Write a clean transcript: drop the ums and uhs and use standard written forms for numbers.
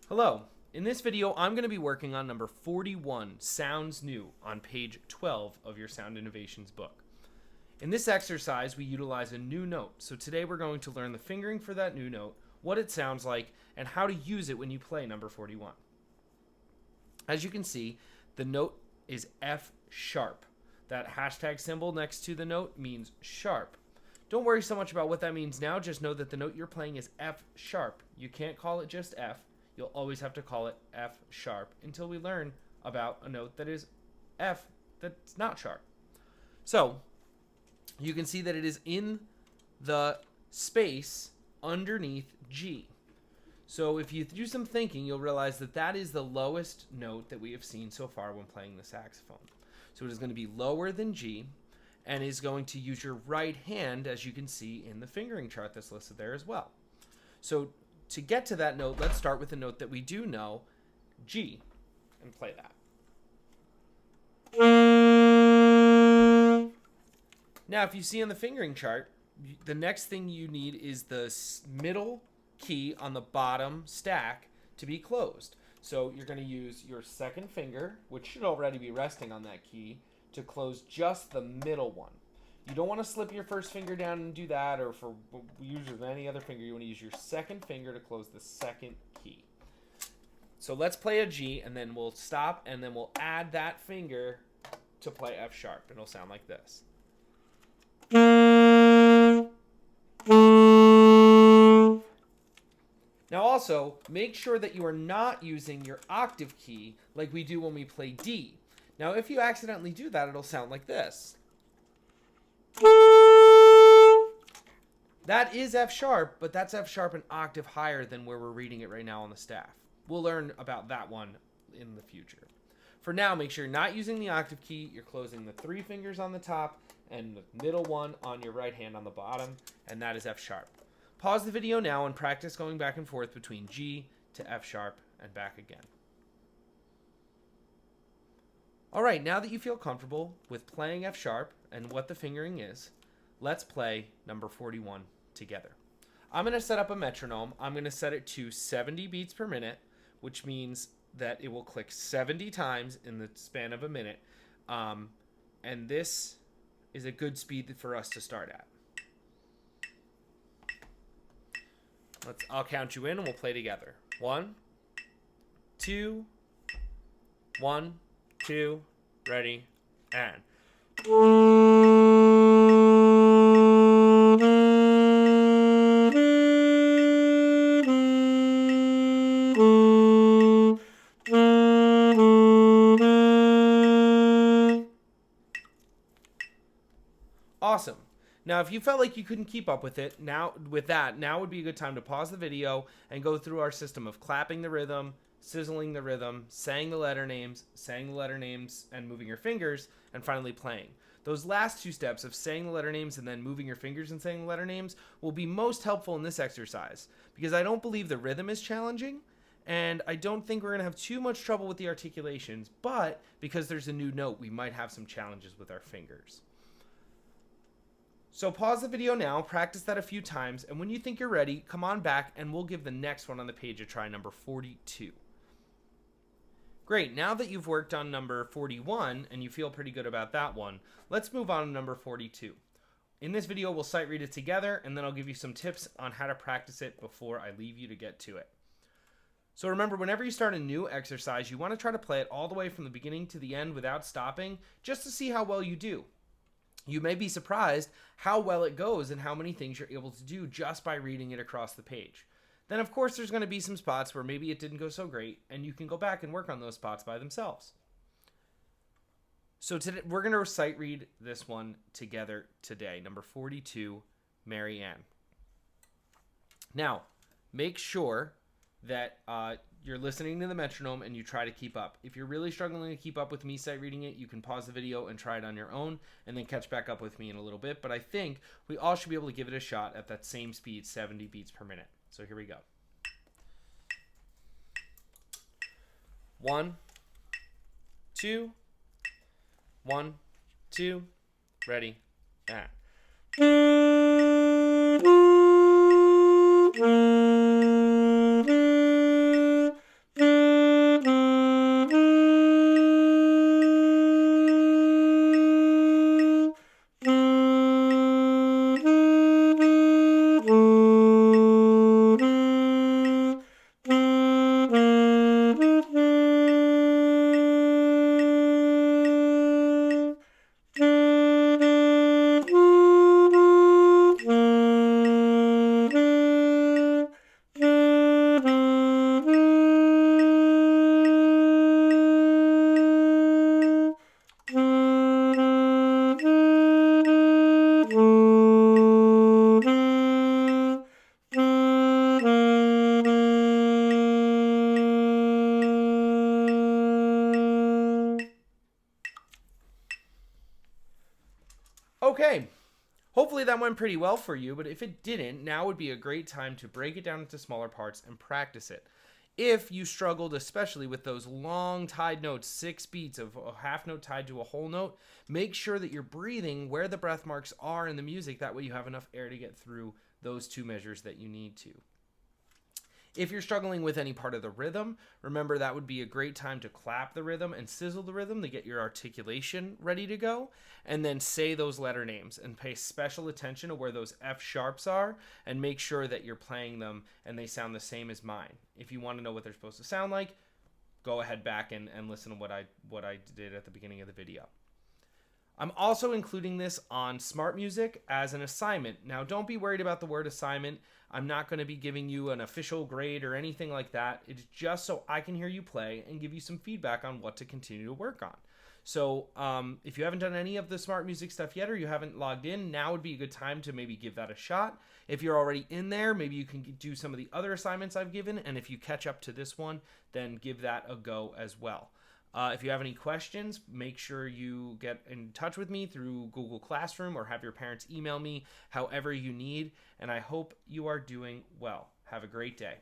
Hello. In this video, I'm going to be working on number 41, Sounds New, on page 12 of your Sound Innovations book. In this exercise, we utilize a new note. So today we're going to learn the fingering for that new note, what it sounds like, and how to use it when you play number 41. As you can see, the note is F sharp. That hashtag symbol next to the note means sharp. Don't worry so much about what that means now, just know that the note you're playing is F sharp. You can't call it just F. You'll always have to call it F sharp until we learn about a note that is F that's not sharp. So you can see that it is in the space underneath G. So if you do some thinking, you'll realize that that is the lowest note that we have seen so far when playing the saxophone. So it is going to be lower than G and is going to use your right hand, as you can see in the fingering chart that's listed there as well. So to get to that note, let's start with a note that we do know, G, and play that. Now, if you see on the fingering chart, the next thing you need is the middle key on the bottom stack to be closed. So you're going to use your second finger, which should already be resting on that key, to close just the middle one. You don't want to slip your first finger down and do that, or for use with any other finger, you want to use your second finger to close the second key. So let's play a G, and then we'll stop, and then we'll add that finger to play F sharp. It'll sound like this. Now also, make sure that you are not using your octave key like we do when we play D. Now if you accidentally do that, it'll sound like this. That is F sharp, but that's F sharp an octave higher than where we're reading it right now on the staff. We'll learn about that one in the future. For now, make sure you're not using the octave key. You're closing the three fingers on the top and the middle one on your right hand on the bottom, and that is F sharp. Pause the video now and practice going back and forth between G to F sharp and back again. All right, now that you feel comfortable with playing F sharp and what the fingering is, let's play number 41 together. I'm going to set up a metronome. I'm going to set it to 70 beats per minute, which means that it will click 70 times in the span of a minute. And this is a good speed for us to start at. I'll count you in and we'll play together. 1, 2, 1, 2, ready, and. Awesome. Now, if you felt like you couldn't keep up with it, now would be a good time to pause the video and go through our system of clapping the rhythm, sizzling the rhythm, saying the letter names, and moving your fingers, and finally playing. Those last two steps of saying the letter names and then moving your fingers and saying the letter names will be most helpful in this exercise, because I don't believe the rhythm is challenging, and I don't think we're going to have too much trouble with the articulations, but because there's a new note, we might have some challenges with our fingers. So pause the video now, practice that a few times, and when you think you're ready, come on back and we'll give the next one on the page a try, number 42. Great, now that you've worked on number 41 and you feel pretty good about that one, let's move on to number 42. In this video, we'll sight read it together, and then I'll give you some tips on how to practice it before I leave you to get to it. So remember, whenever you start a new exercise, you want to try to play it all the way from the beginning to the end without stopping, just to see how well you do. You may be surprised how well it goes and how many things you're able to do just by reading it across the page. Then, of course, there's going to be some spots where maybe it didn't go so great, and you can go back and work on those spots by themselves. So today, we're going to sight read this one together today, number 42, Mary Ann. Now, make sure that you're listening to the metronome and you try to keep up. If you're really struggling to keep up with me sight reading it, you can pause the video and try it on your own and then catch back up with me in a little bit. But I think we all should be able to give it a shot at that same speed, 70 beats per minute. So here we go. 1, 2, 1, 2, ready, and. Okay, hopefully that went pretty well for you, but if it didn't, now would be a great time to break it down into smaller parts and practice it. If you struggled especially with those long tied notes, 6 beats of a half note tied to a whole note, make sure that you're breathing where the breath marks are in the music. That way you have enough air to get through those 2 measures that you need to. If you're struggling with any part of the rhythm, remember that would be a great time to clap the rhythm and sizzle the rhythm to get your articulation ready to go, and then say those letter names and pay special attention to where those F sharps are and make sure that you're playing them and they sound the same as mine. If you want to know what they're supposed to sound like, go ahead back and listen to what I did at the beginning of the video. I'm also including this on Smart Music as an assignment. Now, don't be worried about the word assignment. I'm not going to be giving you an official grade or anything like that. It's just so I can hear you play and give you some feedback on what to continue to work on. So if you haven't done any of the Smart Music stuff yet, or you haven't logged in, now would be a good time to maybe give that a shot. If you're already in there, maybe you can do some of the other assignments I've given. And if you catch up to this one, then give that a go as well. If you have any questions, make sure you get in touch with me through Google Classroom or have your parents email me, however you need. And I hope you are doing well. Have a great day.